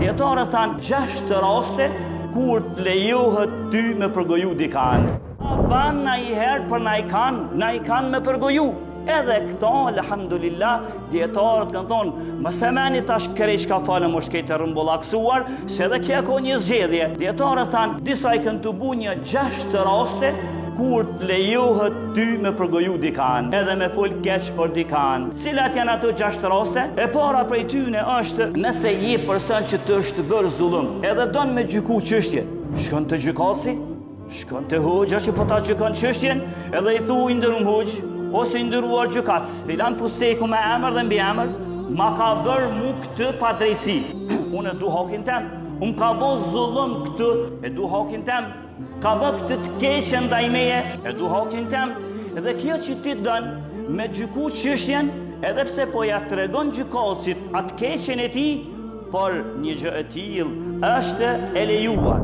Dietarët thanë 6 raste kur të lejohet ty me përgoju dikan. Ban na i herë për na i kanë me përgoju. Edhe këto, alhamdulillah, dietarët kanë thonë, mos e meni tash kërrej çka falën mos këtë rrumbullaksuar, se edhe kjo ka një zgjedhje. Dietarët thanë, disa i kanë të bu një 6 raste kur të lejohet ty me përgoju dikan, edhe me fol keq për dikan. Cilat janë ato 6 raste? E para prej tyne është nëse je person që të është bërë zullum, edhe don me gjyku çështje, shkon te gjykatësi, shkon te hoxha që po ta gjykon çështjen, edhe i thuaj ndërum hoxh ose i ndëruar gjykatës, filan fusteku me emër dhe mbi emër, ma ka bërë mu këtë pa drejtësi. Unë e du hakin tem, unë ka bo zullum këtë, e du hakin tem, ka bë këtë të keqen ndaj meje, e du hakin tem, edhe kjo që ti dënë me gjyku çështjen, edhe pse po ja tregon gjykatësit atë keqen e ti, por një gjë e tillë është e lejuar.